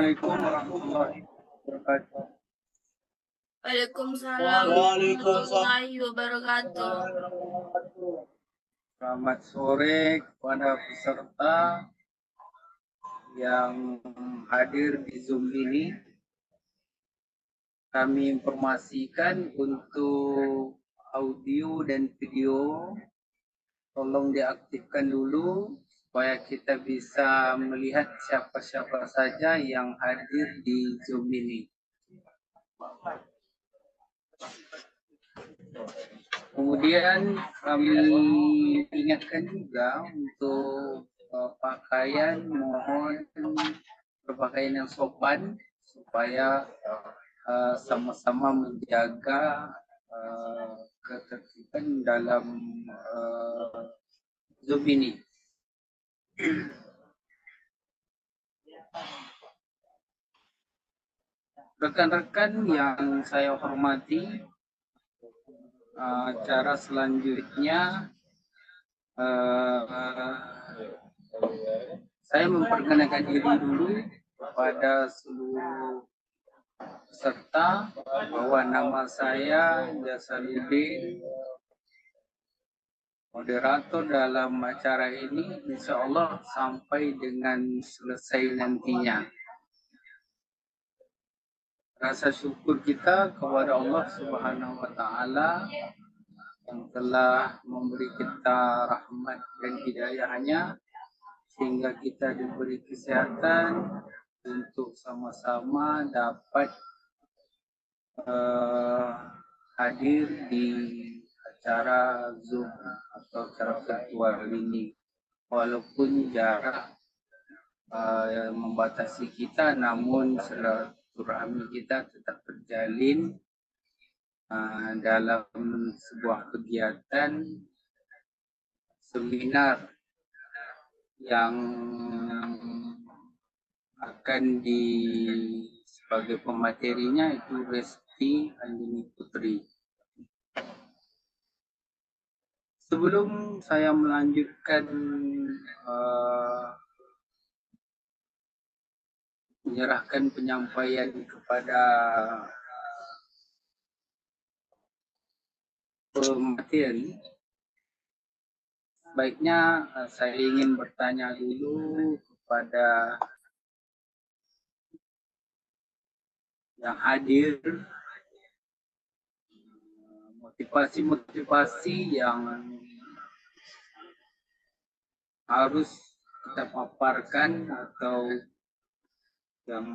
Assalamualaikum warahmatullahi wabarakatuh. Waalaikumsalam warahmatullahi wabarakatuh. Selamat sore kepada peserta yang hadir di Zoom ini. Kami informasikan untuk audio dan video tolong diaktifkan dulu supaya kita bisa melihat siapa-siapa saja yang hadir di Zoom ini. Kemudian kami ingatkan juga untuk pakaian, mohon berpakaian yang sopan supaya sama-sama menjaga ketertiban dalam Zoom ini. Rekan-rekan yang saya hormati, acara selanjutnya saya memperkenalkan diri dulu kepada seluruh peserta bahwa nama saya Jasaluddin, moderator dalam acara ini, insya Allah sampai dengan selesai nantinya. Rasa syukur kita kepada Allah Subhanahu wa Ta'ala yang telah memberi kita rahmat dan hidayahnya sehingga kita diberi kesehatan untuk sama-sama dapat hadir di acara Zoom atau acara virtual ini, walaupun jarak membatasi kita, namun silaturahmi kita tetap terjalin dalam sebuah kegiatan seminar yang akan sebagai pematerinya itu Resti Andini Putri. Sebelum saya melanjutkan menyerahkan penyampaian kepada pemateri, baiknya saya ingin bertanya dulu kepada yang hadir, motivasi-motivasi yang harus kita paparkan atau yang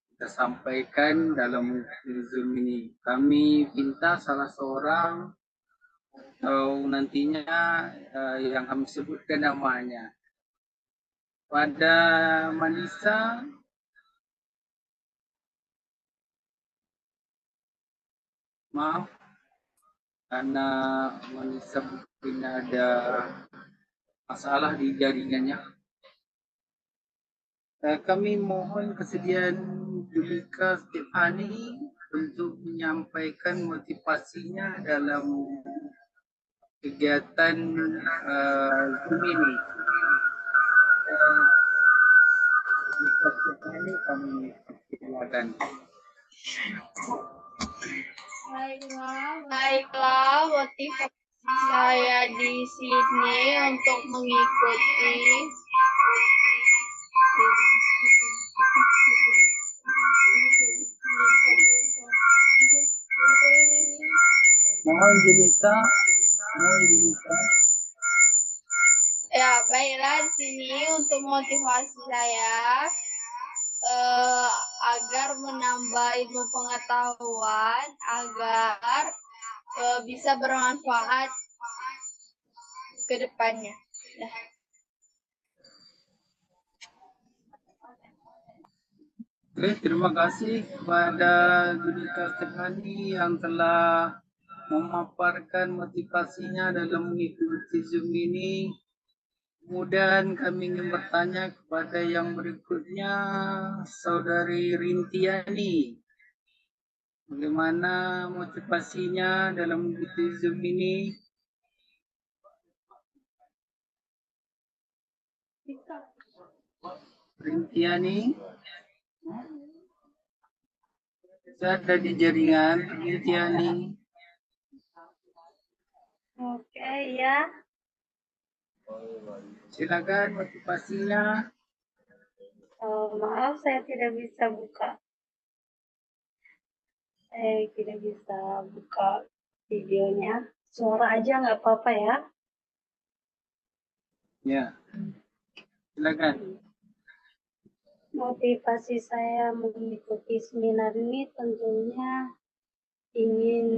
kita sampaikan dalam Zoom ini. Kami minta salah seorang atau nantinya yang kami sebutkan namanya. Pada Manisa, maaf karena Manisa mungkin ada masalah di jaringannya. Kami mohon kesediaan Julika Stefani untuk menyampaikan motivasinya dalam kegiatan Zoom ini. Julika Stefani, kami silakan. Baiklah, motivasi saya di sini untuk mengikuti Mohon Julika. Ya, baiklah, di sini untuk motivasi saya agar menambah ilmu pengetahuan, agar bisa bermanfaat ke depannya. Oke, terima kasih kepada Julika Stefani yang telah memaparkan motivasinya dalam mengikuti Zoom ini. Kemudian kami ingin bertanya kepada yang berikutnya, Saudari Rintiani. Bagaimana motivasinya dalam mengikuti Zoom ini? Rintiani. Saya ada di jaringan Tiani. Oke, ya. Silakan motivasinya. Maaf, saya tidak bisa buka. Saya tidak bisa buka videonya. Suara aja nggak apa-apa ya. Ya, silakan. Motivasi saya mengikuti seminar ini tentunya ingin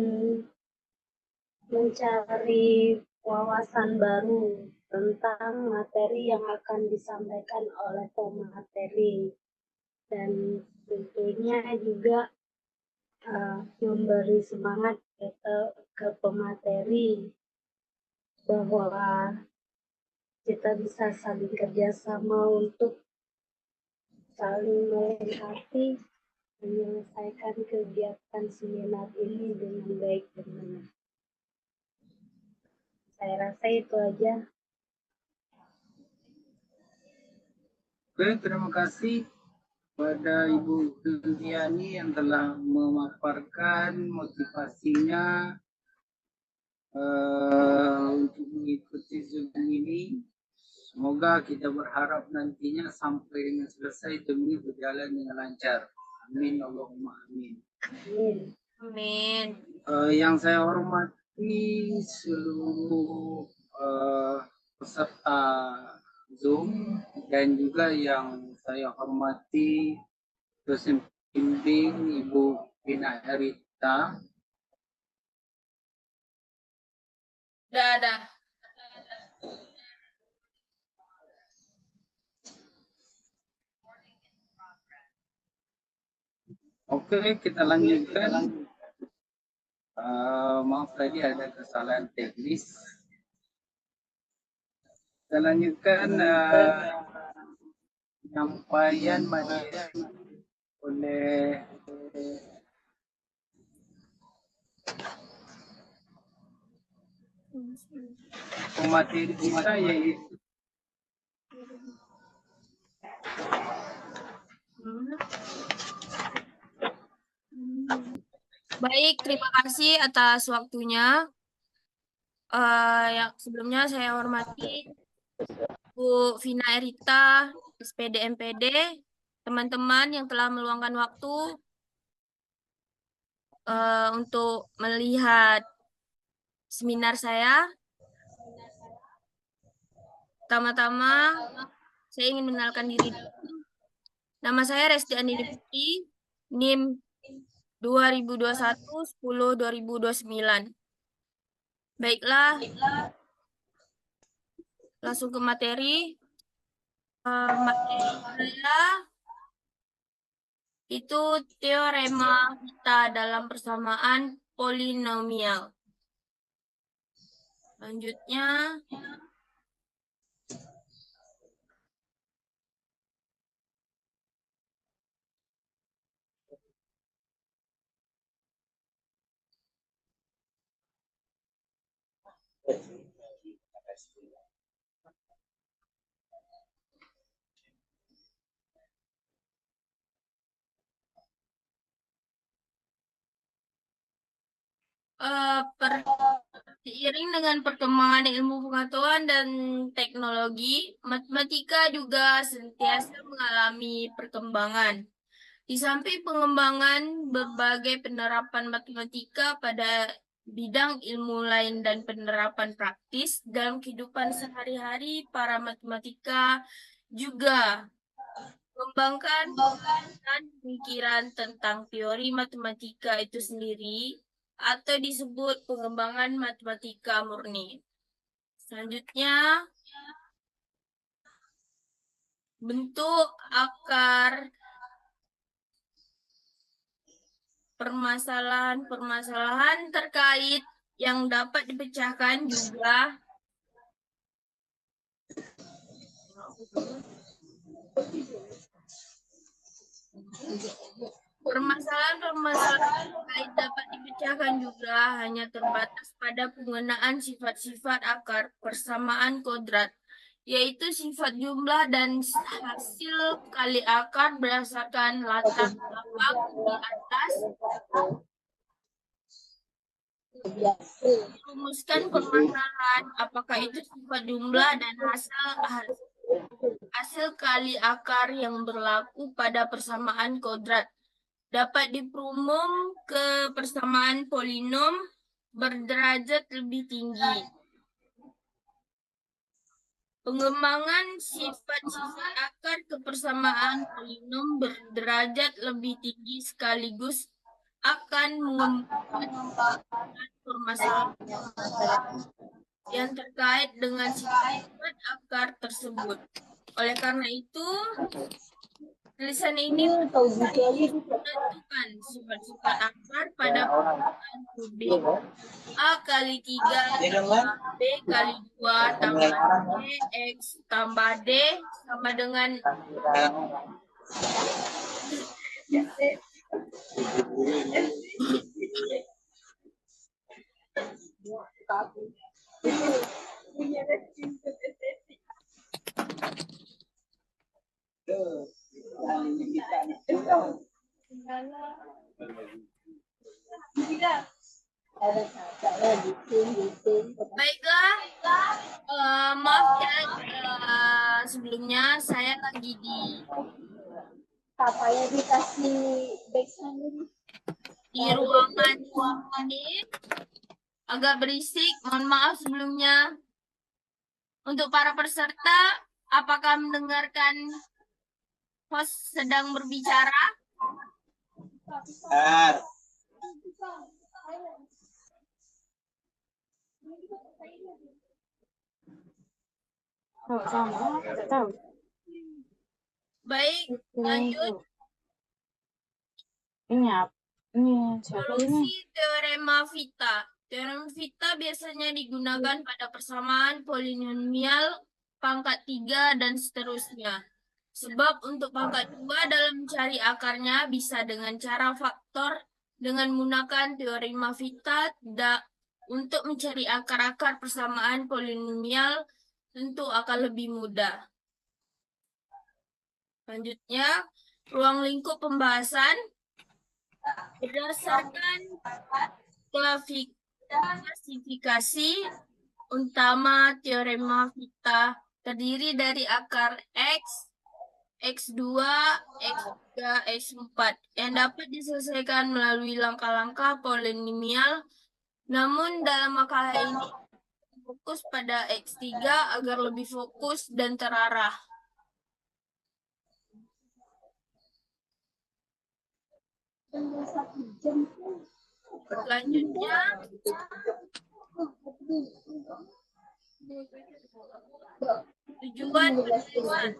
mencari wawasan baru tentang materi yang akan disampaikan oleh pemateri, dan tentunya juga memberi semangat ke pemateri bahwa kita bisa saling kerjasama untuk saling melengkapi menyelesaikan kegiatan seminar ini dengan baik dan benar. Saya rasa itu aja. Oke, terima kasih pada Ibu Diani yang telah memaparkan motivasinya untuk mengikuti Zoom ini. Semoga kita berharap nantinya sampai dengan selesai demi berjalan dengan lancar. Amin, Allahumma amin. Amin. Yang saya hormati seluruh peserta Zoom dan juga yang saya hormati dosen pembimbing Ibu Vina Erita. Dadah. Oke, kita lanjutkan. Maaf tadi ada kesalahan teknis. Kita lanjutkan penyampaian materi oleh pemateri kita yaitu Baik, terima kasih atas waktunya. Yang sebelumnya saya hormati Bu Vina Erita, SPD MPD, teman-teman yang telah meluangkan waktu untuk melihat seminar saya. Pertama-tama, saya ingin mengenalkan diri dulu. Nama saya Resti Andini Putri, NIM 2021-10-2029. Baiklah, langsung ke materi. Materi saya itu teorema kita dalam persamaan polinomial. Selanjutnya, seiring dengan perkembangan ilmu pengetahuan dan teknologi, matematika juga senantiasa mengalami perkembangan. Di samping pengembangan berbagai penerapan matematika pada bidang ilmu lain dan penerapan praktis dalam kehidupan sehari-hari, para matematika juga mengembangkan pemikiran tentang teori matematika itu sendiri atau disebut pengembangan matematika murni. Selanjutnya, bentuk akar permasalahan terkait yang dapat dipecahkan juga permasalahan terkait dapat dipecahkan juga hanya terbatas pada penggunaan sifat-sifat akar persamaan kodrat yaitu sifat jumlah dan hasil kali akar berdasarkan latar belakang di atas. Rumuskan permasalahan apakah itu sifat jumlah dan hasil kali akar yang berlaku pada persamaan kodrat dapat diperumum ke persamaan polinom berderajat lebih tinggi. Pengembangan sifat-sifat akar ke persamaan polinom berderajat lebih tinggi sekaligus akan mengembangkan permasalahan yang terkait dengan sifat akar tersebut. Oleh karena itu, tulisan ini menentukan sifat-sifat akar pada persamaan kubik A kali 3 tambah B kali 2 tambah C X tambah D sama dengan baiklah. Maaf ya, sebelumnya saya lagi Papanya dikasih backsound ini. di ruangan ini agak berisik. Mohon maaf sebelumnya. Untuk para peserta, apakah mendengarkan host sedang berbicara? Baik, lanjut. Solusi teorema Vita. Teorema Vita biasanya digunakan pada persamaan polinomial pangkat 3 dan seterusnya. Sebab untuk pangkat 2 dalam mencari akarnya bisa dengan cara faktor dengan menggunakan teorema Vita. Untuk mencari akar-akar persamaan polinomial tentu akan lebih mudah. Selanjutnya, ruang lingkup pembahasan. Berdasarkan klasifikasi utama teorema Vita terdiri dari akar X, X2, X3, X4 yang dapat diselesaikan melalui langkah-langkah polinomial. Namun dalam makalah ini fokus pada X3 agar lebih fokus dan terarah. Selanjutnya, tujuan penulisan.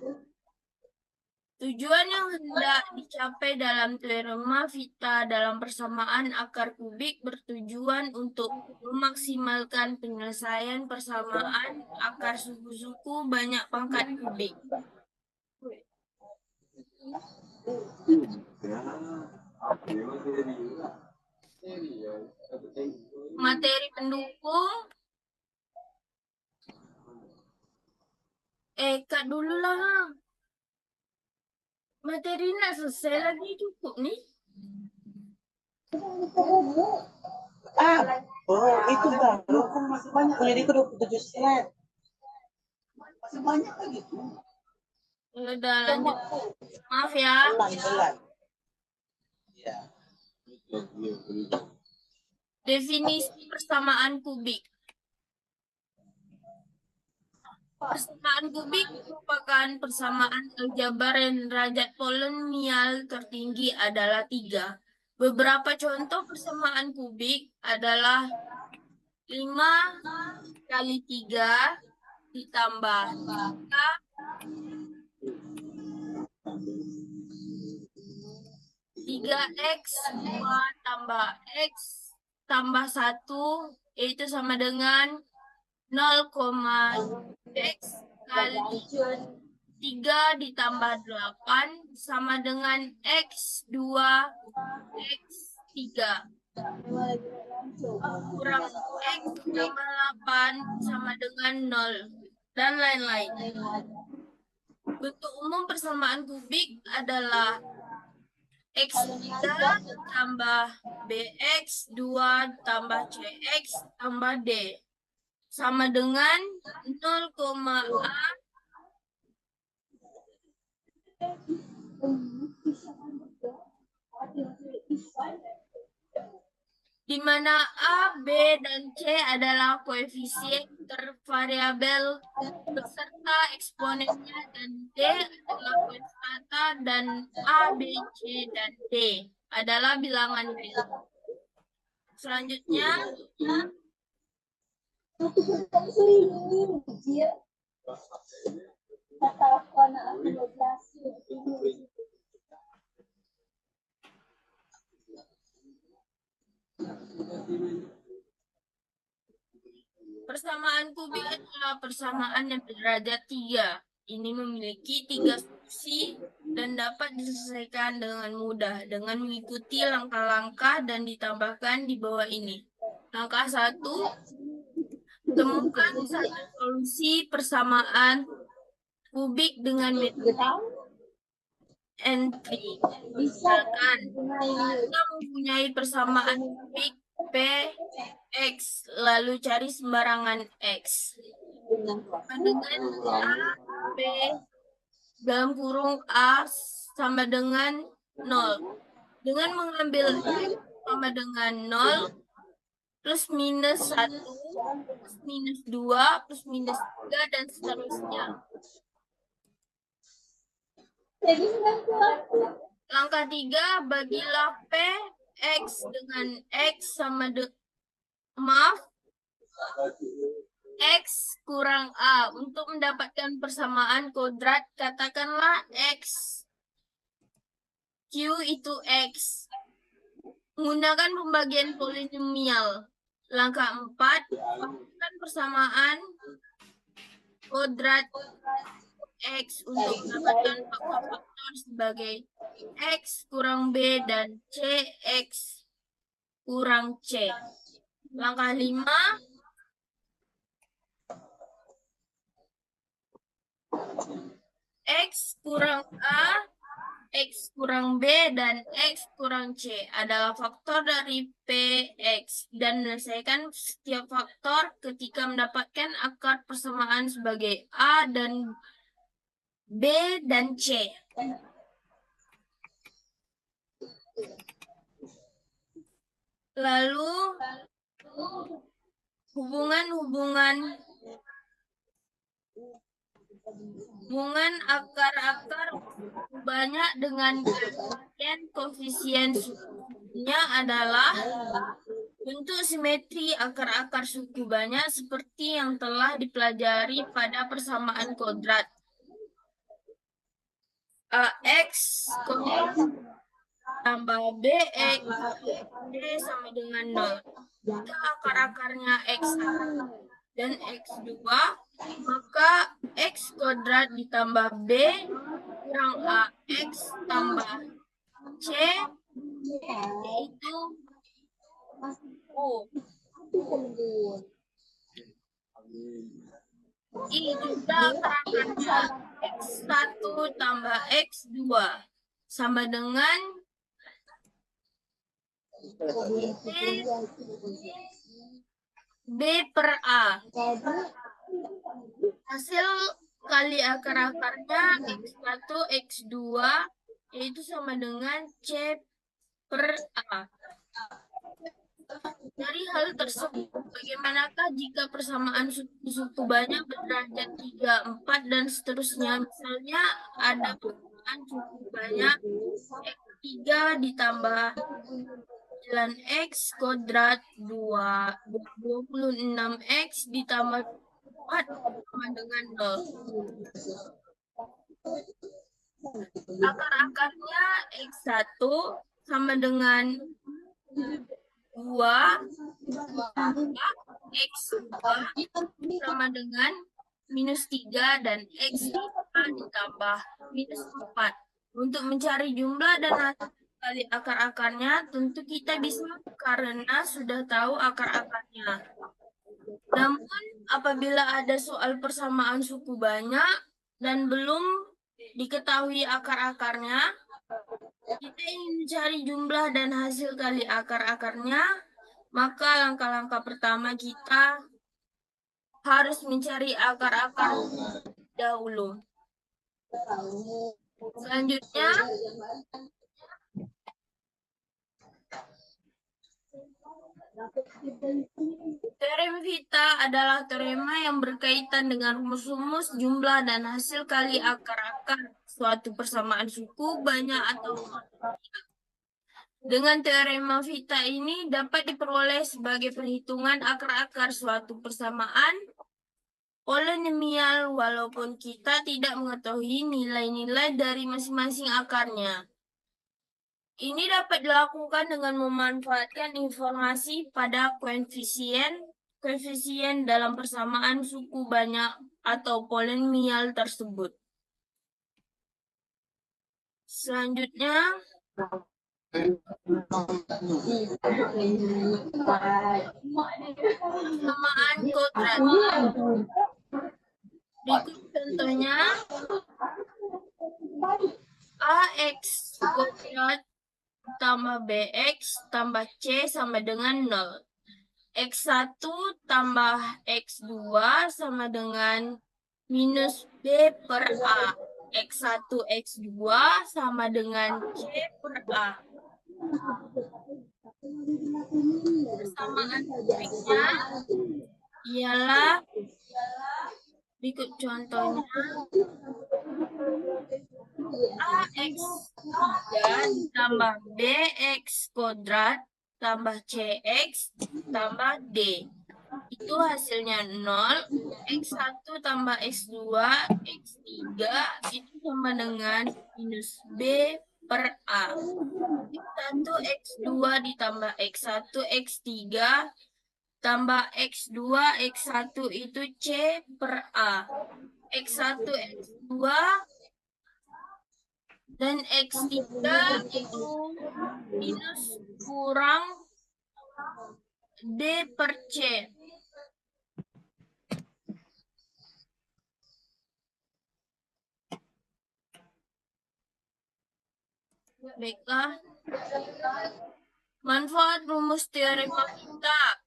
Tujuan yang hendak dicapai dalam teorema Vita dalam persamaan akar kubik bertujuan untuk memaksimalkan penyelesaian persamaan akar suku-suku banyak pangkat kubik. Materi pendukung. Kat dulu lah. Materi nak selesai lagi cukup nih. Itu baru kan masih banyak. Jadi ke 27 slide. Masih banyak lagi tuh. Udah lanjut. Maaf ya. Pelan-pelan. Ya. Definisi persamaan kubik. Persamaan kubik merupakan persamaan aljabar yang derajat polinomial tertinggi adalah 3. Beberapa contoh persamaan kubik adalah 5 kali 3 ditambah 3x 2 tambah x tambah 1 yaitu sama dengan 0,x kali 3 ditambah 8 sama dengan x2 x3 kurang x tambah 8 sama dengan 0. dan lain-lain. Bentuk umum persamaan kubik adalah X3 tambah BX2 tambah CX tambah D sama dengan 0,A di mana A, B, dan C adalah koefisien tervariabel beserta eksponennya dan D adalah konstanta dan A, B, C, dan D adalah bilangan real. Selanjutnya, persamaan kubik adalah persamaan yang berderajat 3. Ini memiliki 3 solusi dan dapat diselesaikan dengan mudah dengan mengikuti langkah-langkah dan ditambahkan di bawah ini. Langkah 1, temukan satu solusi persamaan kubik dengan metode N3. Misalkan, kita mempunyai persamaan kubik P, X, lalu cari sembarangan X. Dengan A, B, dalam kurung A sama dengan 0. Dengan mengambil X sama dengan 0, plus minus 1, plus minus 2, plus minus 3, dan seterusnya. Langkah 3, bagilah P, X dengan X sama X kurang A. Untuk mendapatkan persamaan kodrat, katakanlah X Q itu X. Menggunakan pembagian polinomial. Langkah 4, lakukan persamaan kodrat X untuk mendapatkan faktor-faktor sebagai X kurang B dan CX kurang C. Langkah 5, X kurang A, X kurang B, dan X kurang C adalah faktor dari PX dan menyelesaikan setiap faktor ketika mendapatkan akar persamaan sebagai A dan B dan C. Lalu hubungan akar-akar banyak dengan koefisien sukunya adalah bentuk simetri akar-akar suku banyak seperti yang telah dipelajari pada persamaan kodrat. AX tambah BX D sama dengan 0. Jika akar-akarnya X1 dan X2, maka X kuadrat ditambah B kurang AX tambah C yaitu O. I juga akar-akarnya X1 tambah X2 sama dengan B per A. Hasil kali akar-akarnya X1, X2 yaitu sama dengan C per A. Dari hal tersebut, bagaimanakah jika persamaan suku banyak berderajat 3, 4, dan seterusnya? Misalnya ada persamaan suku banyak X3 ditambah 9X kuadrat 26X ditambah 4 sama dengan 0. Akar-akarnya X1 sama dengan 2 X2 sama dengan minus 3 dan X5 ditambah minus 4. Untuk mencari jumlah dan hasil kali akar-akarnya tentu kita bisa karena sudah tahu akar-akarnya. Namun, apabila ada soal persamaan suku banyak dan belum diketahui akar-akarnya, kita ingin mencari jumlah dan hasil kali akar-akarnya, maka langkah-langkah pertama kita harus mencari akar-akar dahulu. Selanjutnya, teorema Vita adalah teorema yang berkaitan dengan rumus-rumus jumlah dan hasil kali akar-akar suatu persamaan suku banyak atau tidak. Dengan teorema Vita ini dapat diperoleh sebagai perhitungan akar-akar suatu persamaan polinomial walaupun kita tidak mengetahui nilai-nilai dari masing-masing akarnya. Ini dapat dilakukan dengan memanfaatkan informasi pada koefisien dalam persamaan suku banyak atau polinomial tersebut. Selanjutnya, persamaan kodrat. Berikut contohnya, AX kodrat tambah BX tambah C sama dengan 0. X1 tambah X2 sama dengan minus B per A. X1, X2 sama dengan C per A. Persamaan berikutnya ialah berikut contohnya. AX3 ditambah BX kodrat tambah CX tambah D. Itu hasilnya 0. X1 tambah X2, X3 itu sama dengan minus B per A. X1, X2 ditambah X1, X3 tambah X2, X1 itu C per A. X1, X2 dan X3 itu minus kurang D per C. Baiklah. Manfaat rumus teorema Vita.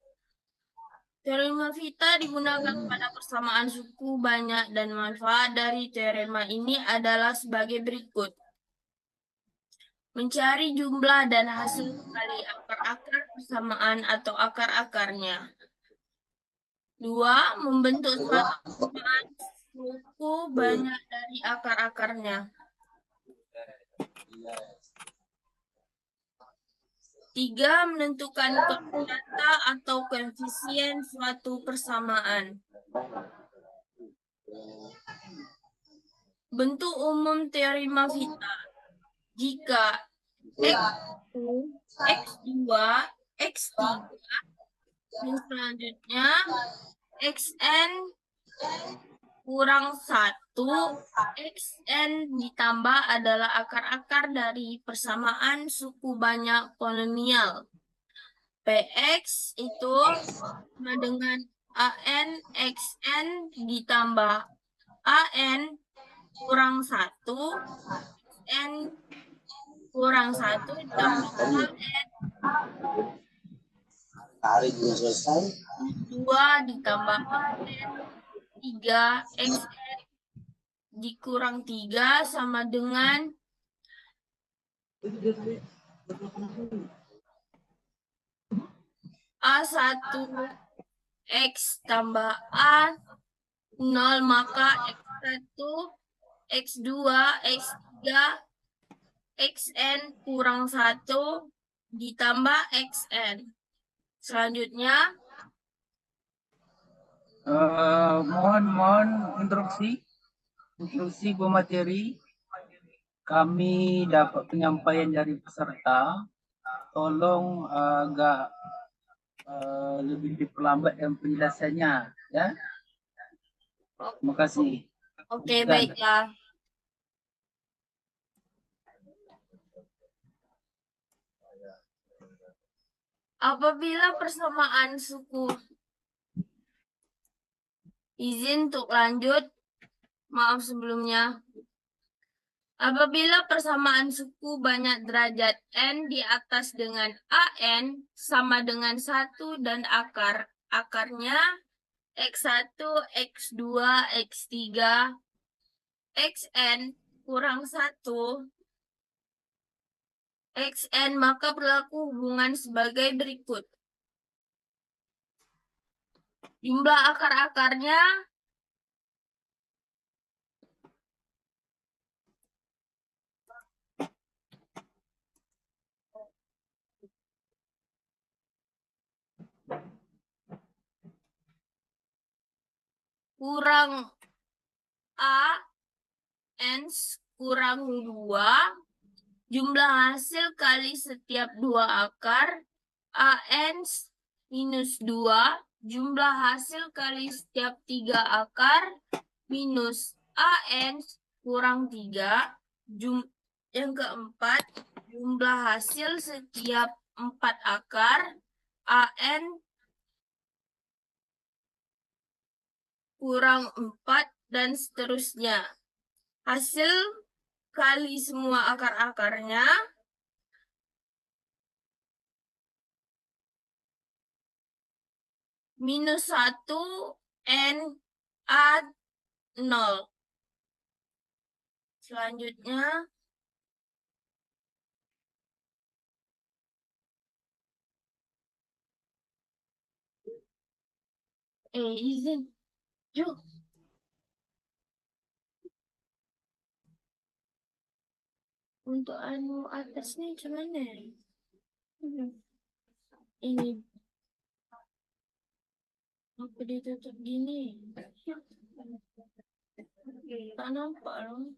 Teorema Vita digunakan pada persamaan suku banyak dan manfaat dari teorema ini adalah sebagai berikut. Mencari jumlah dan hasil kali akar-akar persamaan atau akar-akarnya. 2. Membentuk suatu persamaan suku banyak dari akar-akarnya. 3. Menentukan kata atau koefisien suatu persamaan. Bentuk umum teorema Vita. Jika X1, X2, X3, dan selanjutnya Xn kurang 1, Xn ditambah adalah akar-akar dari persamaan suku banyak polinomial. Px itu sama dengan An Xn ditambah An kurang 1, Xn kurang 1 ditambah An Hari juga selesai. 2 ditambah An 3 Xn dikurang 3 sama dengan A1 X tambah A0, maka X1, X2, X3, Xn kurang 1 ditambah Xn. Selanjutnya, Mohon instruksi pemateri. Kami dapat penyampaian dari peserta. Tolong agak lebih diperlambat dan penjelasannya, ya. Terima kasih. oke, baiklah. Apabila persamaan suku Izin untuk lanjut. Maaf sebelumnya. Apabila persamaan suku banyak derajat N di atas dengan AN sama dengan 1 dan akarnya X1, X2, X3, Xn kurang 1, Xn, maka berlaku hubungan sebagai berikut. Jumlah akar-akarnya kurang A, N kurang 2, jumlah hasil kali setiap 2 akar, AN minus 2, jumlah hasil kali setiap 3 akar, minus AN kurang 3, yang keempat, jumlah hasil setiap 4 akar, AN kurang 4, dan seterusnya. Hasil kali semua akar-akarnya minus 1 N A 0. Selanjutnya izin. Yuk. Untuk anu atasnya gimana? Ini apa ditutup gini? Tak nampak loh.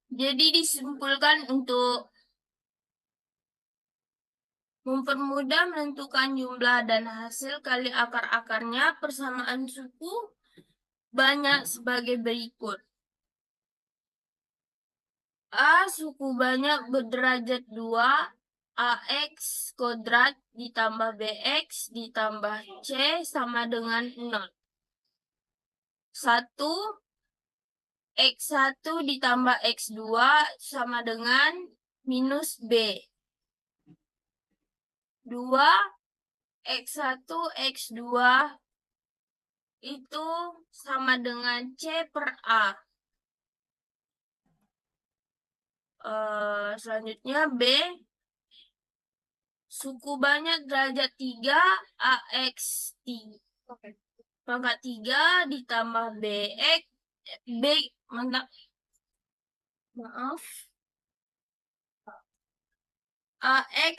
Jadi disimpulkan untuk mempermudah menentukan jumlah dan hasil kali akar-akarnya, persamaan suku banyak sebagai berikut. A suku banyak berderajat 2, AX kuadrat ditambah BX ditambah C sama dengan 0. 1, X1 ditambah X2 sama dengan minus B. 2, X1, X2 itu sama dengan C per A. Selanjutnya B, suku banyak derajat 3 AX pangkat 3 ditambah BX maaf AX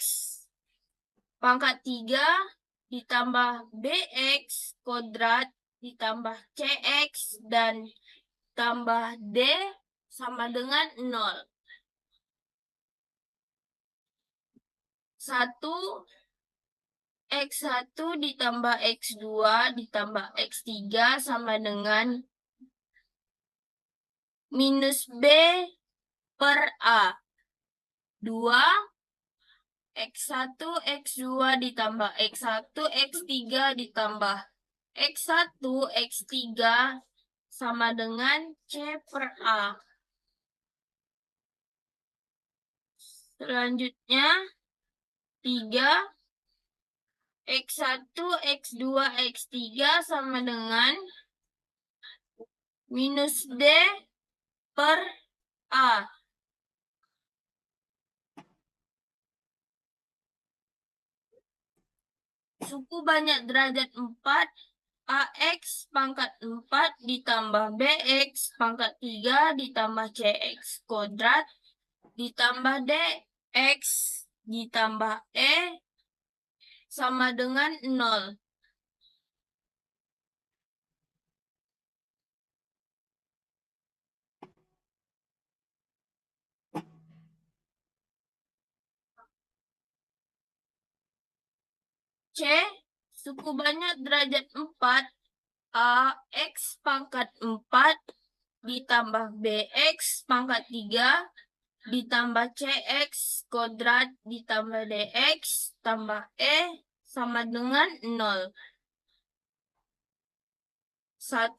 pangkat 3 ditambah BX kuadrat ditambah CX dan tambah D sama dengan 0. 1 X1 ditambah X2 ditambah X3 sama dengan minus B per A. 2 X1 X2 ditambah X1 X3 ditambah X1 X3 sama dengan C per A. Selanjutnya 3 X1 X2 X3 sama dengan minus D per A. Suku banyak derajat 4 AX pangkat 4 ditambah BX pangkat 3 ditambah CX kuadrat ditambah DX ditambah E sama dengan 0. C, suku banyak derajat 4 AX pangkat 4 ditambah BX pangkat 3 ditambah CX kuadrat ditambah DX tambah E sama dengan 0. 1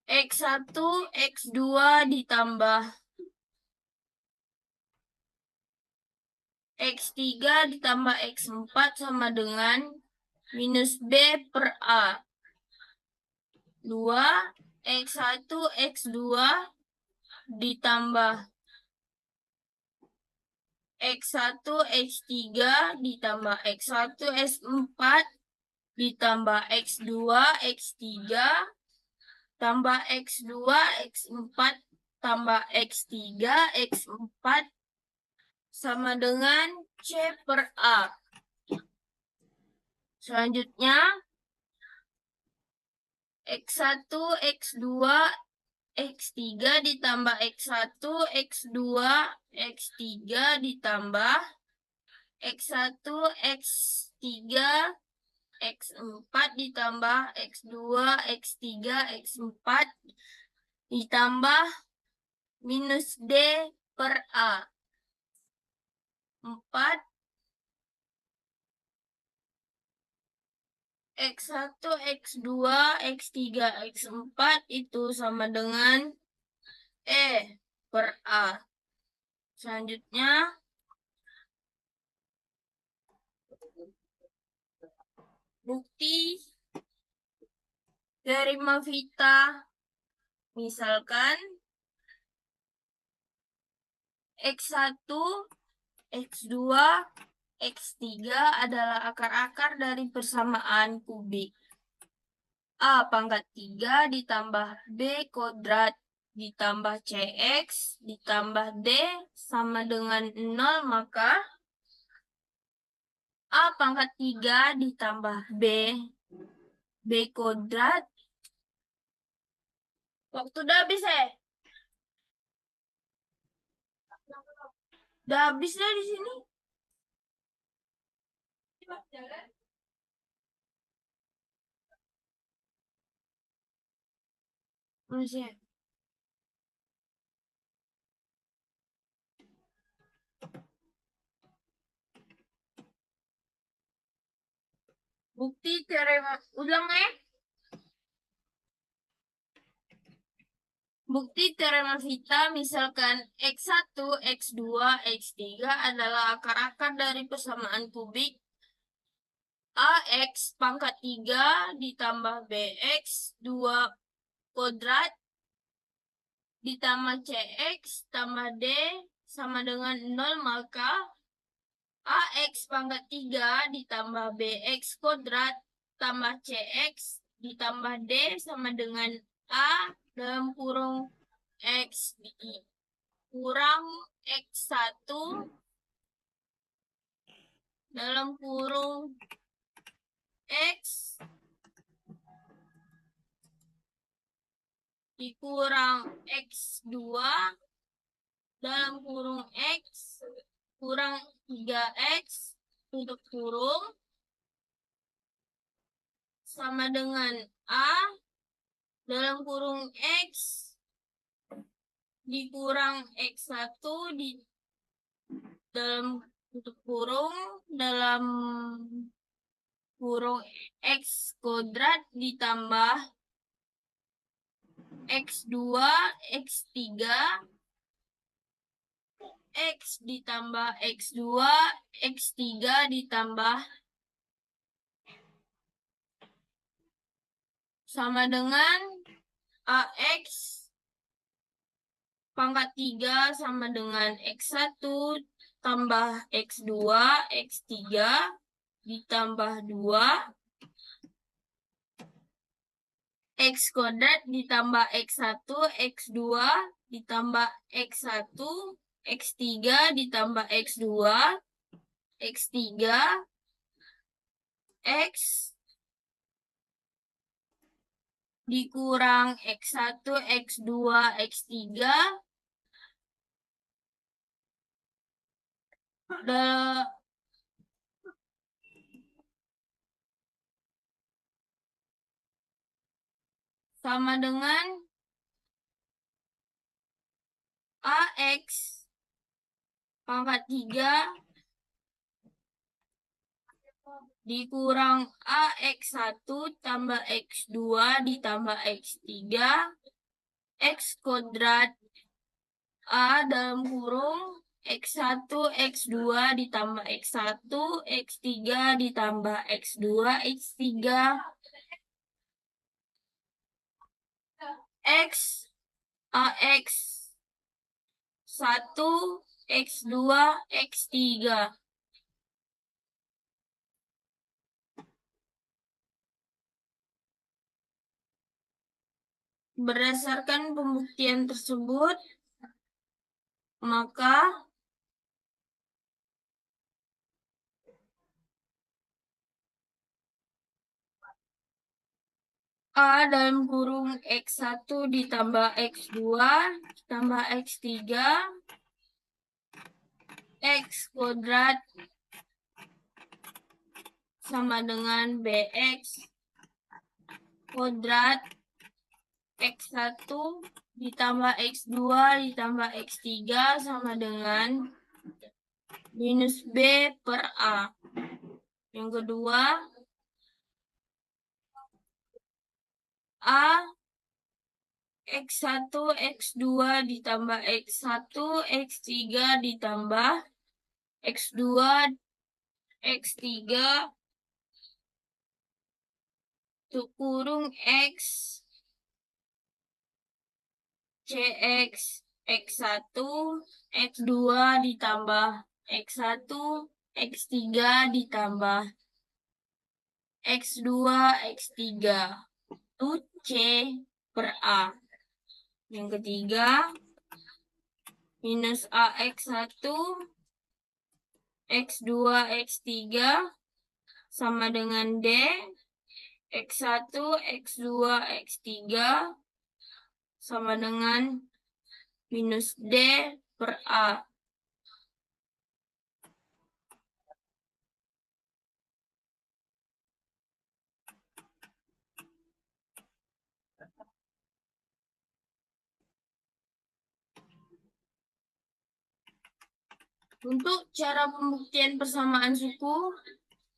X1 X2 ditambah X3 ditambah X4 sama dengan minus B per A. 2 X1 X2 ditambah X1 X3 ditambah X1 X4 ditambah X2 X3 tambah X2 X4 tambah X3 X4 sama dengan C per A. Selanjutnya X1 X2 X3 ditambah X1 X2 X3 ditambah X1 X3 X4 ditambah X2 X3 X4 ditambah minus D per A. 4 X1 X2 X3 X4 itu sama dengan E per A. Selanjutnya bukti dari Mavita, misalkan X1 X2 X3 adalah akar-akar dari persamaan kubik. A pangkat 3 ditambah B kuadrat ditambah CX ditambah D sama dengan 0, maka A pangkat 3 ditambah B kuadrat. Waktu udah habis Udah habis deh di sini. Masih. Bukti teorema ulang Bukti teorema Vita, misalkan X1, X2, X3 adalah akar-akar dari persamaan kubik AX pangkat 3 ditambah BX 2 kuadrat ditambah CX tambah D sama dengan 0, maka AX pangkat 3 ditambah BX kuadrat tambah CX ditambah D sama dengan A dalam kurung X kurang X1 dalam kurung X dikurang X2 dalam kurung X kurang 3X tutup kurung sama dengan A dalam kurung X dikurang X1 di dalam tutup kurung dalam kurung X kuadrat ditambah X2 X3 X ditambah X2 X3 ditambah sama dengan AX pangkat 3 sama dengan X1 tambah X2 X3 ditambah 2 X kuadrat ditambah X1 X2 ditambah X1 X3 ditambah X2 X3 X dikurang X1 X2 X3 sama dengan AX pangkat 3 dikurang AX1 tambah X2 ditambah X3 X kuadrat A dalam kurung X1 X2 ditambah X1 X3 ditambah X2 X3 X AX 1 X2 X3. Berdasarkan pembuktian tersebut, maka A dalam kurung X1 ditambah X2 ditambah X3 X kuadrat sama dengan BX kuadrat X1 ditambah X2 ditambah X3 sama dengan minus B per A. Yang kedua, A X1 X2 ditambah X1 X3 ditambah X2 X3 kurung X CX X1 X2 ditambah X1 X3 ditambah X2 X3 itu C per A. Yang ketiga, minus AX1 X2 X3 sama dengan D X1 X2 X3 sama dengan minus D per A. Untuk cara pembuktian persamaan suku,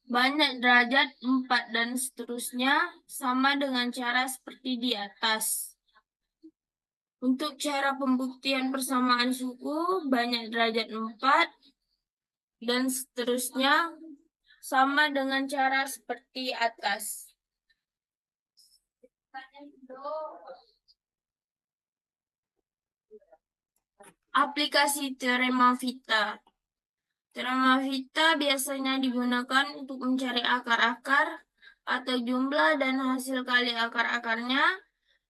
banyak derajat 4 dan seterusnya sama dengan cara seperti di atas. Untuk cara pembuktian persamaan suku, banyak derajat 4 dan seterusnya sama dengan cara seperti atas. Aplikasi teorema Vita. Teorema Vita biasanya digunakan untuk mencari akar-akar atau jumlah dan hasil kali akar-akarnya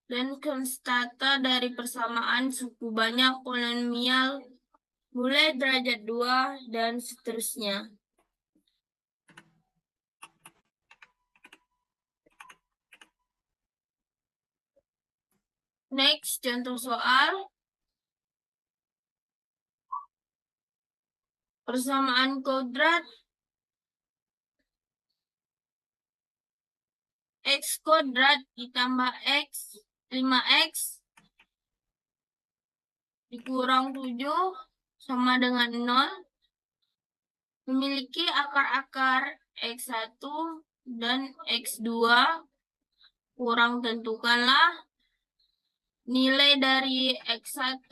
dan konstanta dari persamaan suku banyak polinomial mulai derajat 2 dan seterusnya. Next, contoh soal. Persamaan kodrat X kuadrat ditambah X 5X dikurang 7 sama dengan 0 memiliki akar-akar X1 dan X2. Kurang tentukanlah nilai dari X1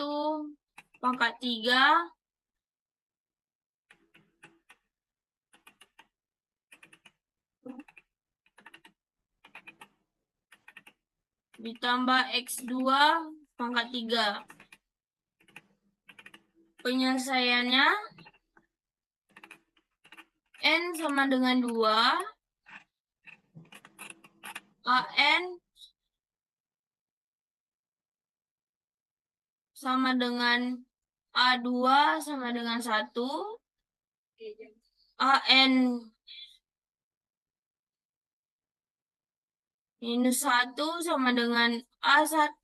pangkat 3 ditambah X2 pangkat 3. Penyelesaiannya N sama dengan 2, AN sama dengan A2 sama dengan 1, AN minus 1 sama dengan A1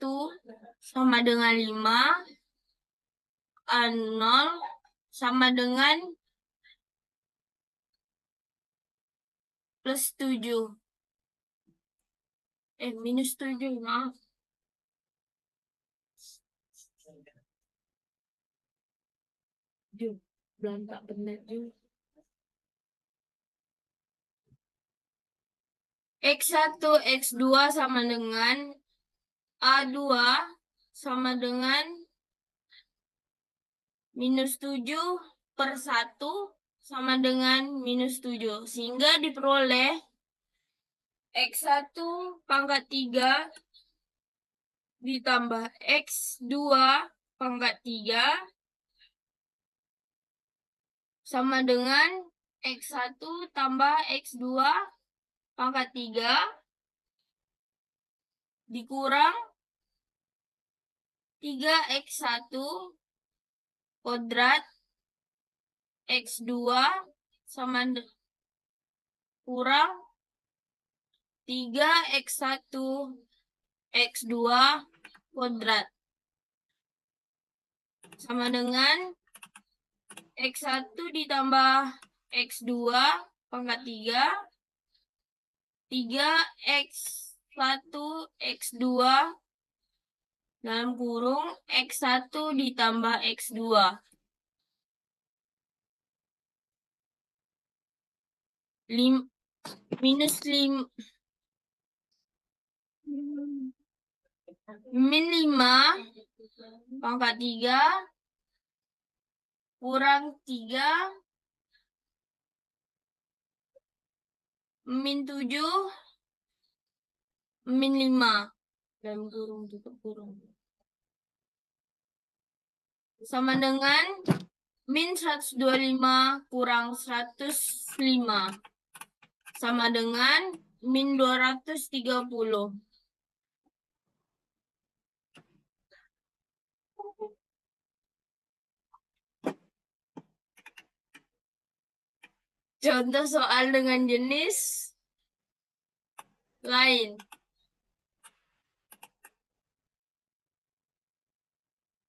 sama dengan 5, A0 sama dengan plus 7. Minus 7, maaf. Belum tak benar juga. X1, X2 sama dengan A2 sama dengan -7/1 sama dengan -7. Sehingga diperoleh X1 pangkat 3 ditambah X2 pangkat 3 sama dengan X1 tambah X2 pangkat 3 dikurang 3X1 kuadrat X2 sama kurang 3X1 X2 kuadrat sama dengan X1 ditambah X2 pangkat 3 3X1 X2 dalam kurung X1 ditambah X2. Min 5 pangkat 3 kurang 3 min 7 min 5 dalam kurung tutup kurung sama dengan min 125 kurang 105 sama dengan min 230. Contoh soal dengan jenis lain.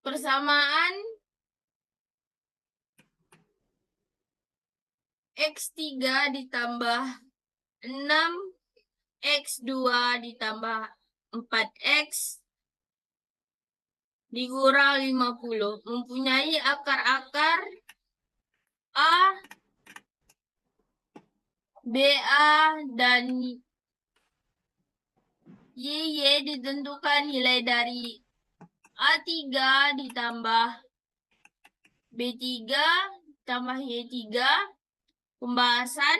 Persamaan X3 ditambah 6X2 ditambah 4X dikurang 50 mempunyai akar-akar A, BA, dan YY ditentukan nilai dari A3 ditambah B3 ditambah Y3. Pembahasan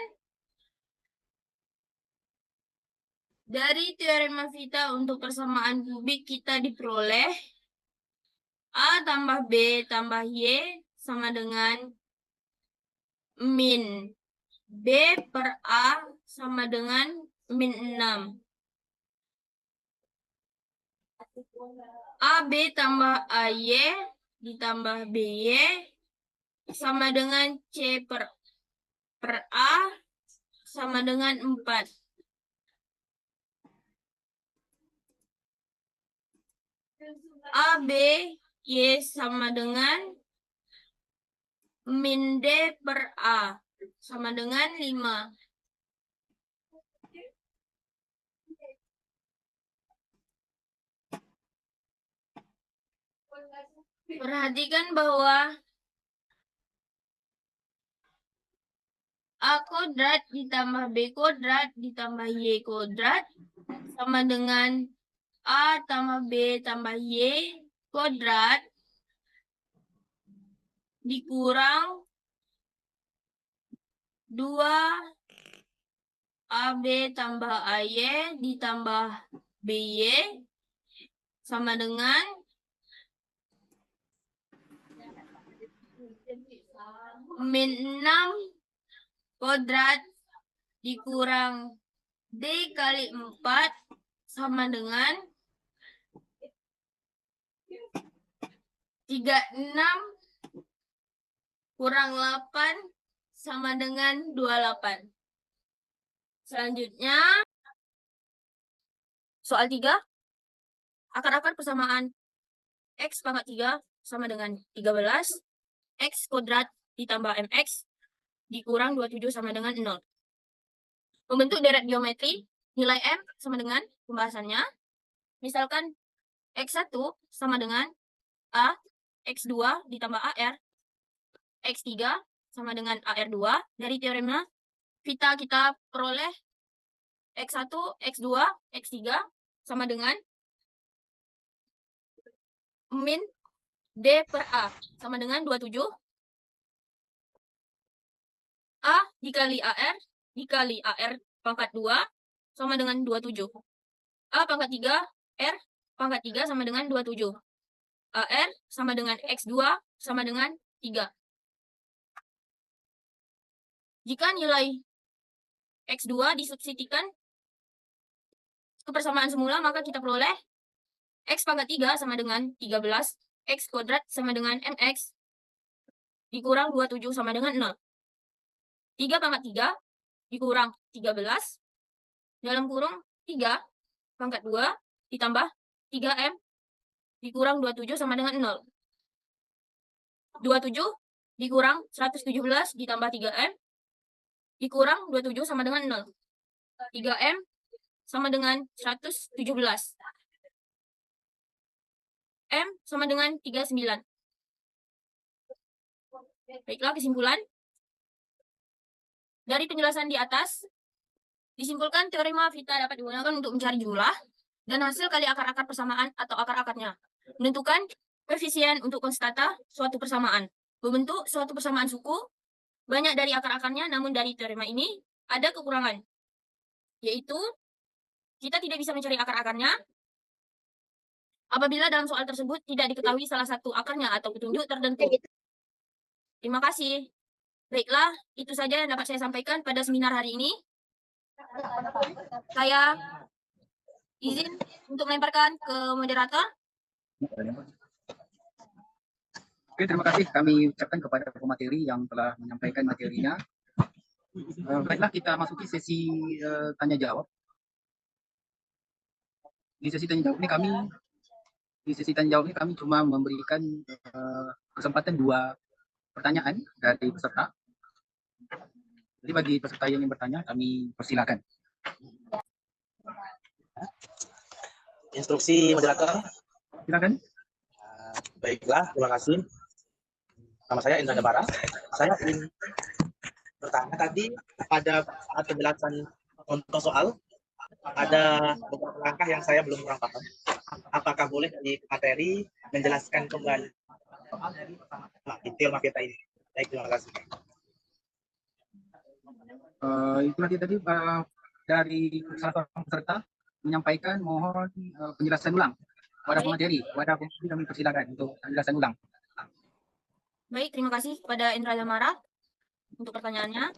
dari teorema Vita untuk persamaan kubik kita diperoleh A tambah B tambah Y sama dengan min B per A sama dengan min 6. AB tambah AY ditambah BY sama dengan C per A sama dengan 4. AB Y sama dengan min D per A sama dengan 5. Perhatikan bahwa A kuadrat ditambah B kuadrat ditambah Y kuadrat sama dengan A tambah B tambah Y kuadrat dikurang 2AB tambah AY ditambah BY sama dengan min 6 kuadrat dikurang D kali 4 sama dengan 36 kurang 8 sama dengan 28. Selanjutnya, soal 3. Akar-akar persamaan X pangkat 3 sama dengan 13. X kuadrat ditambah MX dikurang 27 sama dengan 0. Membentuk deret geometri, nilai M sama dengan pembahasannya. Misalkan X1 sama dengan A, X2 ditambah AR, X3 sama dengan AR2. Dari teorema Vita kita peroleh X1, X2, X3 sama dengan min D per A sama dengan 27. A dikali AR dikali AR pangkat 2 sama dengan 27. A pangkat 3 R pangkat 3 sama dengan 27. AR sama dengan X2 sama dengan 3. Jika nilai X2 disubstitusikan ke persamaan semula, maka kita peroleh X pangkat 3 sama dengan 13, X kuadrat sama dengan MX, dikurang 27 sama dengan 0. 3 pangkat 3 dikurang 13, dalam kurung 3 pangkat 2 ditambah 3M, dikurang 27 sama dengan 0. 27 dikurang 117 ditambah 3M, dikurang 27 sama dengan 0. 3M sama dengan 117. M sama dengan 39. Baiklah, kesimpulan. Dari penjelasan di atas, disimpulkan teorema Vita dapat digunakan untuk mencari jumlah dan hasil kali akar-akar persamaan atau akar-akarnya. Menentukan koefisien untuk konstanta suatu persamaan. Membentuk suatu persamaan suku, banyak dari akar-akarnya, namun dari teorema ini ada kekurangan, yaitu kita tidak bisa mencari akar-akarnya apabila dalam soal tersebut tidak diketahui salah satu akarnya atau petunjuk tertentu. Terima kasih. Baiklah, itu saja yang dapat saya sampaikan pada seminar hari ini. Saya izin untuk melemparkan ke moderator. Oke, terima kasih kami ucapkan kepada pemateri yang telah menyampaikan materinya. Baiklah, kita masuki sesi tanya jawab. Di sesi tanya jawab ini kami cuma memberikan kesempatan 2 pertanyaan dari peserta. Jadi bagi peserta yang ingin bertanya, kami persilakan. Instruksi moderator. Silakan. Baiklah, terima kasih. Nama saya Indra Dabara. Saya ingin bertanya tadi pada saat penjelasan contoh soal, ada beberapa langkah yang saya belum kurang paham. Apakah boleh di materi menjelaskan kembali soal dari pertama teorema kita ini? Baik, terima kasih. Itulah tadi dari salah seorang peserta menyampaikan mohon penjelasan ulang kepada pemateri, kepada pemateri kami persilakan untuk penjelasan ulang. Baik, terima kasih kepada Indra Damara untuk pertanyaannya.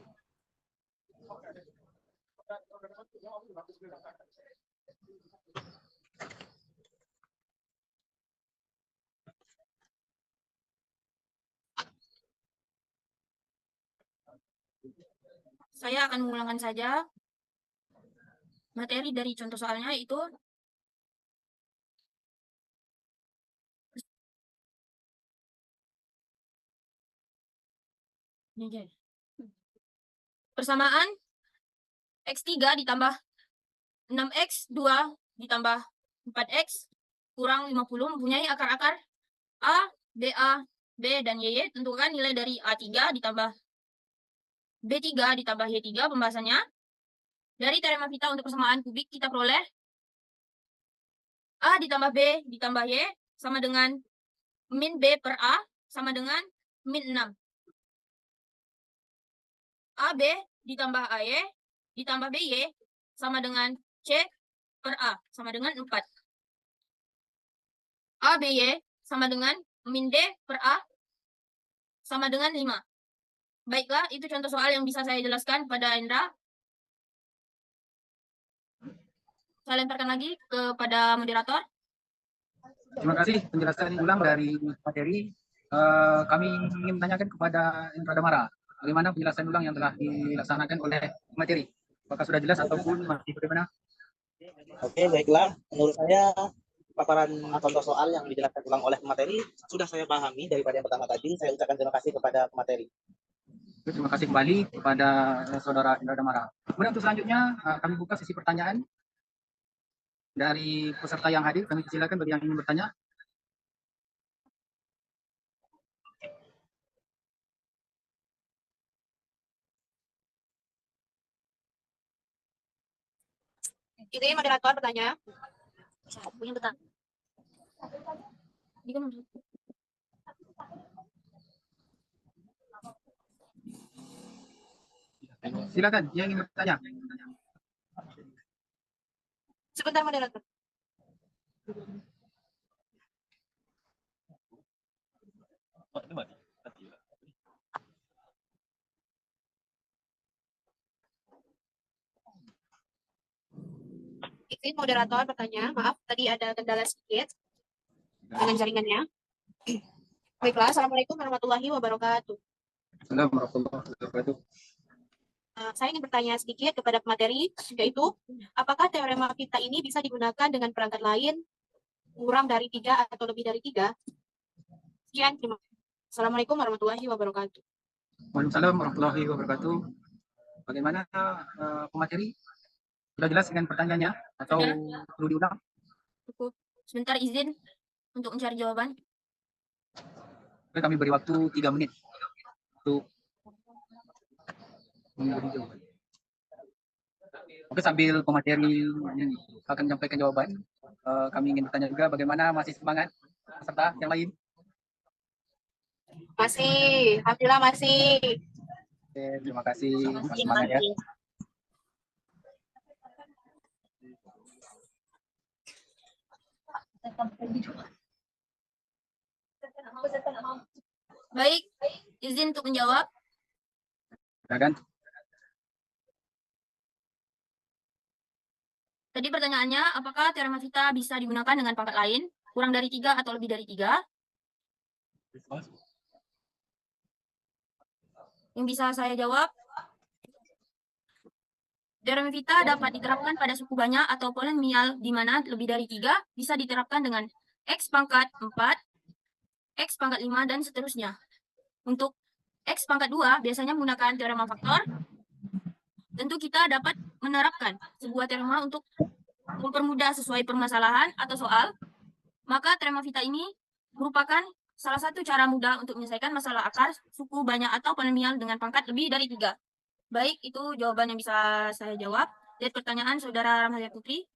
Saya akan mengulangkan saja materi dari contoh soalnya, itu persamaan X3 ditambah 6X2 ditambah 4X kurang 50 mempunyai akar-akar A, BA, B, dan YY. Tentukan nilai dari A3 ditambah B3 ditambah Y3. Pembahasannya, dari teorema Vita untuk persamaan kubik kita peroleh A ditambah B ditambah Y sama dengan min B per A sama dengan min 6. AB ditambah AY ditambah BY sama dengan C per A sama dengan 4. ABY sama dengan min D per A sama dengan 5. Baiklah, itu contoh soal yang bisa saya jelaskan pada Indra. Saya lemparkan lagi kepada moderator. Terima kasih penjelasan ulang dari materi. Kami ingin menanyakan kepada Indra Damara, bagaimana penjelasan ulang yang telah dilaksanakan oleh materi? Apakah sudah jelas ataupun masih bagaimana? Oke, baiklah. Menurut saya paparan contoh soal yang dijelaskan ulang oleh pemateri sudah saya pahami daripada yang pertama tadi. Saya ucapkan terima kasih kepada pemateri. Terima kasih kembali kepada saudara Indra Damara. Kemudian untuk selanjutnya kami buka sesi pertanyaan dari peserta yang hadir. Kami silakan bagi yang ingin bertanya. Ini moderator bertanya. Punya bertanya. Silakan, yang ingin bertanya. Sebentar moderator. Izin moderator bertanya. Maaf, tadi ada kendala sedikit dengan jaringannya. Baiklah, Assalamualaikum warahmatullahi wabarakatuh. Assalamualaikum warahmatullahi wabarakatuh. Saya ingin bertanya sedikit kepada pemateri, yaitu apakah teorema Vita ini bisa digunakan dengan perangkat lain kurang dari 3 atau lebih dari 3? Sekian, terima kasih. Assalamualaikum warahmatullahi wabarakatuh. Waalaikumsalam warahmatullahi wabarakatuh. Bagaimana pemateri? Sudah jelas dengan pertanyaannya atau perlu diulang? Cukup. Sebentar izin untuk mencari jawaban. Oke, kami beri waktu 3 menit untuk memberi jawaban. Oke, sambil pemateri akan menyampaikan jawaban, kami ingin bertanya juga bagaimana masih semangat peserta yang lain? Masih, alhamdulillah masih. Oke, terima kasih. Masih semangat ya. Baik, izin untuk menjawab. Silakan. Tadi pertanyaannya, apakah teorema Vita bisa digunakan dengan pangkat lain kurang dari 3 atau lebih dari 3? Yang bisa saya jawab, teorema Vita dapat diterapkan pada suku banyak atau polinomial di mana lebih dari 3 bisa diterapkan dengan X pangkat 4, X pangkat 5, dan seterusnya. Untuk X pangkat 2 biasanya menggunakan teorema faktor. Tentu kita dapat menerapkan sebuah teorema untuk mempermudah sesuai permasalahan atau soal. Maka teorema Vita ini merupakan salah satu cara mudah untuk menyelesaikan masalah akar, suku banyak atau polinomial dengan pangkat lebih dari 3. Baik, itu jawaban yang bisa saya jawab. Dari pertanyaan Saudara Rahmalia Putri.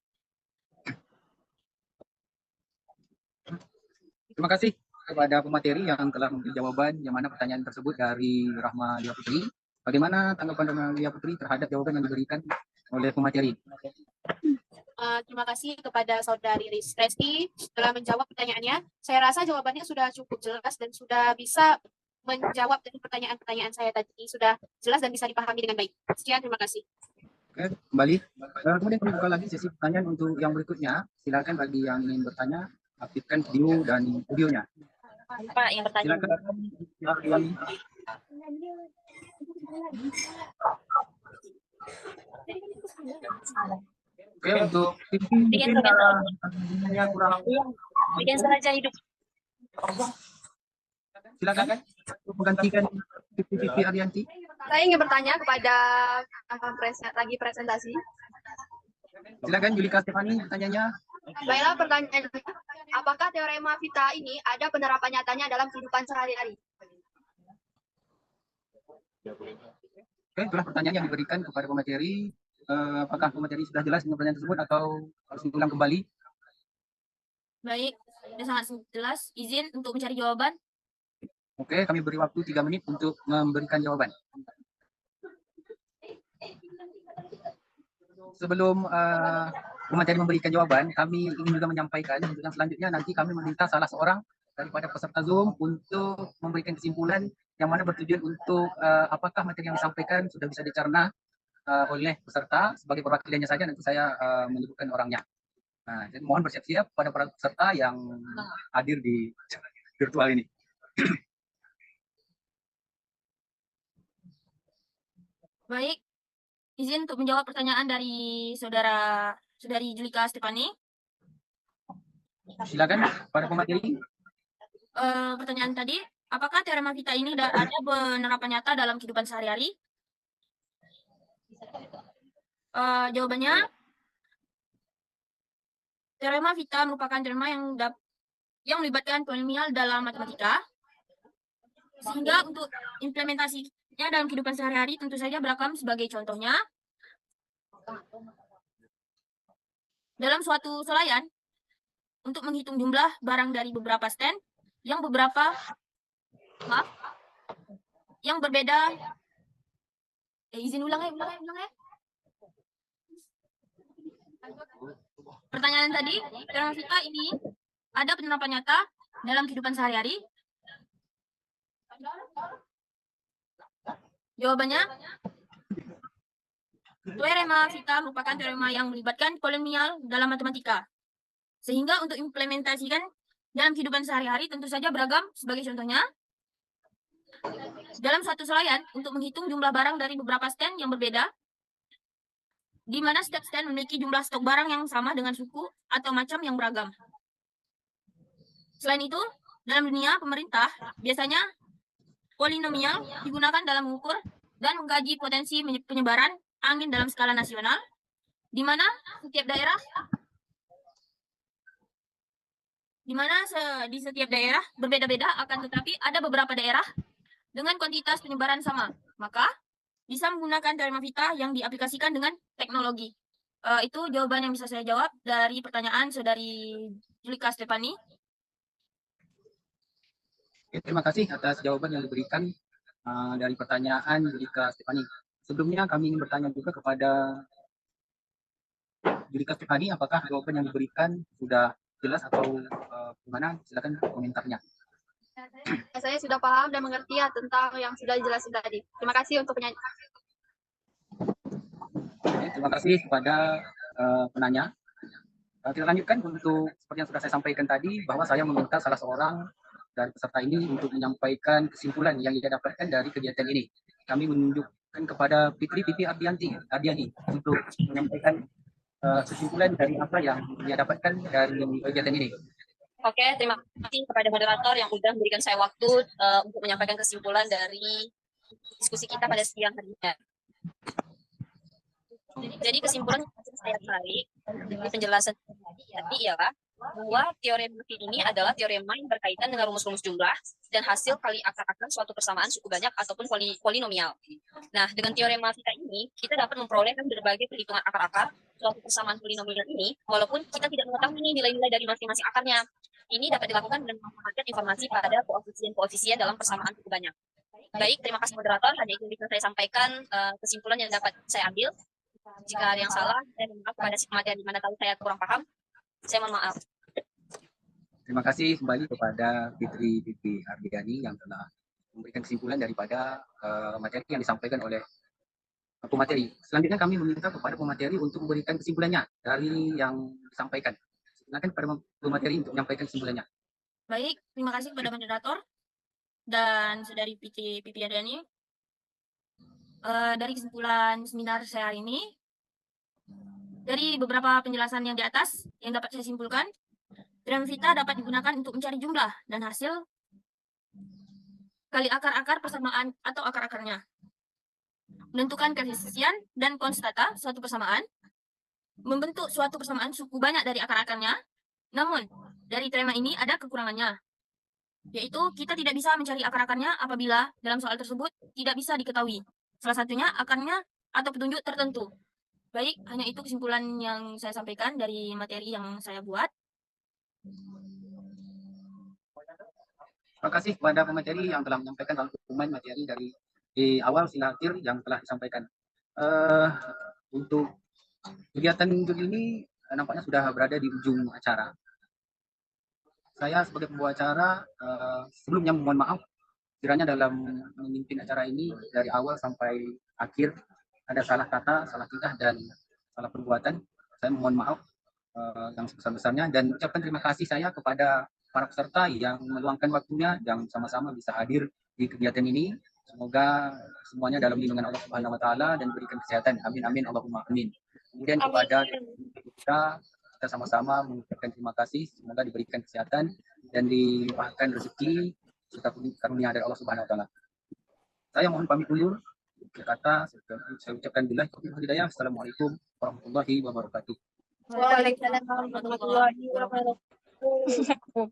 Terima kasih kepada pemateri yang telah memberi jawaban yang mana pertanyaan tersebut dari Rahmalia Putri. Bagaimana tanggapan Rahmalia Putri terhadap jawaban yang diberikan oleh pemateri? Terima kasih kepada Saudari Resti telah menjawab pertanyaannya. Saya rasa jawabannya sudah cukup jelas dan sudah bisa menjawab dari pertanyaan-pertanyaan saya tadi. Sudah jelas dan bisa dipahami dengan baik. Sekian, terima kasih. Oke, kembali. Kemudian kami buka lagi sesi pertanyaan untuk yang berikutnya. Silakan bagi yang ingin bertanya, aktifkan video dan audionya. Pak, yang bertanya. Silakan. Oke, untuk Bikin kurang bikin saja hidup. silakan untuk menggantikan Vivi Arianti. Saya ingin bertanya kepada lagi presentasi. Silakan Julika Stefani pertanyaannya. Baiklah, pertanyaannya, apakah teorema Vita ini ada penerapan nyatanya dalam kehidupan sehari-hari? Oke, itulah pertanyaan yang diberikan kepada pemateri. Apakah pemateri sudah jelas dengan pertanyaan tersebut atau harus diulang kembali? Baik, sudah sangat jelas. Izin untuk mencari jawaban. Oke, kami beri waktu 3 menit untuk memberikan jawaban. Sebelum pemateri memberikan jawaban, kami ingin juga menyampaikan untuk yang selanjutnya nanti kami meminta salah seorang daripada peserta Zoom untuk memberikan kesimpulan yang mana bertujuan untuk apakah materi yang disampaikan sudah bisa dicerna oleh peserta. Sebagai perwakilannya saja nanti saya menyebutkan orangnya. Nah, jadi mohon bersiap-siap pada para peserta yang hadir di virtual ini. Baik, izin untuk menjawab pertanyaan dari Saudari Julika Stefani. Silakan pada pemateri. Pertanyaan tadi, apakah teorema Vita ini ada penerapan nyata dalam kehidupan sehari-hari? Jawabannya, teorema Vita merupakan teorema yang melibatkan polinomial dalam matematika, sehingga untuk implementasinya dalam kehidupan sehari-hari tentu saja beragam. Sebagai contohnya, dalam suatu selayan untuk menghitung jumlah barang dari beberapa stand yang yang berbeda. Izin ulang ya. Pertanyaan tadi, teorema Vita ini ada penerapan nyata dalam kehidupan sehari-hari? Jawabannya, teorema Vita merupakan teorema yang melibatkan polinomial dalam matematika. Sehingga untuk implementasikan dalam kehidupan sehari-hari tentu saja beragam. Sebagai contohnya, dalam suatu selayan untuk menghitung jumlah barang dari beberapa stand yang berbeda, di mana setiap stand memiliki jumlah stok barang yang sama dengan suku atau macam yang beragam. Selain itu, dalam dunia pemerintah, biasanya polinomial digunakan dalam mengukur dan mengkaji potensi penyebaran angin dalam skala nasional, di mana di setiap daerah berbeda-beda, akan tetapi ada beberapa daerah dengan kuantitas penyebaran sama. Maka bisa menggunakan teorema Vita yang diaplikasikan dengan teknologi. Itu jawaban yang bisa saya jawab dari pertanyaan saudari Julika Stefani. Terima kasih atas jawaban yang diberikan dari pertanyaan Julika Stefani. Sebelumnya kami ingin bertanya juga kepada Julika Stefani, apakah jawaban yang diberikan sudah jelas atau bagaimana? Silakan komentarnya. Saya sudah paham dan mengerti ya tentang yang sudah dijelasin tadi. Terima kasih untuk penyanyi. Terima kasih kepada penanya. Kita lanjutkan untuk seperti yang sudah saya sampaikan tadi, bahwa saya meminta salah seorang dari peserta ini untuk menyampaikan kesimpulan yang ia dapatkan dari kegiatan ini. Kami menunjukkan kepada Fitri Ardiani untuk menyampaikan kesimpulan dari apa yang ia dapatkan dari kegiatan ini. Oke, terima kasih kepada moderator yang sudah memberikan saya waktu untuk menyampaikan kesimpulan dari diskusi kita pada siang hari ini. Jadi kesimpulan yang saya tarik dari penjelasan tadi ialah bahwa teorema ini adalah teorema yang berkaitan dengan rumus-rumus jumlah dan hasil kali akar-akar suatu persamaan suku banyak ataupun polinomial. Nah, dengan teorema Vita ini, kita dapat memperoleh berbagai perhitungan akar-akar suatu persamaan polinomial ini, walaupun kita tidak mengetahui nilai-nilai dari masing-masing akarnya. Ini dapat dilakukan dengan memanfaatkan informasi pada koefisien-koefisien dalam persamaan suku banyak. Baik, terima kasih moderator. Hanya itu bisa saya sampaikan kesimpulan yang dapat saya ambil. Jika ada yang salah, saya mohon maaf kepada si pemateri di mana tahu saya kurang paham. Saya mohon maaf. Terima kasih kembali kepada Fitri Ardiani yang telah memberikan kesimpulan daripada materi yang disampaikan oleh pemateri. Selanjutnya kami meminta kepada pemateri untuk memberikan kesimpulannya dari yang disampaikan. Silakan kepada pemateri untuk menyampaikan kesimpulannya. Baik, terima kasih kepada moderator dan saudari Fitri Ardiani. Dari kesimpulan seminar saya hari ini, dari beberapa penjelasan yang di atas yang dapat saya simpulkan, teorema Vita dapat digunakan untuk mencari jumlah dan hasil kali akar-akar persamaan atau akar-akarnya, menentukan koefisien dan konstata suatu persamaan, membentuk suatu persamaan suku banyak dari akar-akarnya. Namun, dari teorema ini ada kekurangannya, yaitu kita tidak bisa mencari akar-akarnya apabila dalam soal tersebut tidak bisa diketahui salah satunya akarnya atau petunjuk tertentu. Baik, hanya itu kesimpulan yang saya sampaikan dari materi yang saya buat. Terima kasih kepada pemateri yang telah menyampaikan rangkuman materi dari di awal hingga akhir yang telah disampaikan. Untuk kegiatan ini nampaknya sudah berada di ujung acara. Saya sebagai pembawa acara sebelumnya mohon maaf kiranya dalam memimpin acara ini dari awal sampai akhir ada salah kata, salah tingkah, dan salah perbuatan. Saya mohon maaf yang sebesar-besarnya dan ucapkan terima kasih saya kepada para peserta yang meluangkan waktunya yang sama-sama bisa hadir di kegiatan ini. Semoga semuanya dalam lindungan Allah Subhanahu wa taala dan berikan kesehatan. Amin amin Allahumma amin. Kemudian kepada kita sama-sama mengucapkan terima kasih, semoga diberikan kesehatan dan dilimpahkan rezeki serta karunia dari Allah Subhanahu wa taala. Saya mohon pamit undur. Kata saya ucapkan billahi taufiq wal hidayah. Assalamualaikum warahmatullahi wabarakatuh. Waalaikumsalam warahmatullahi wabarakatuh.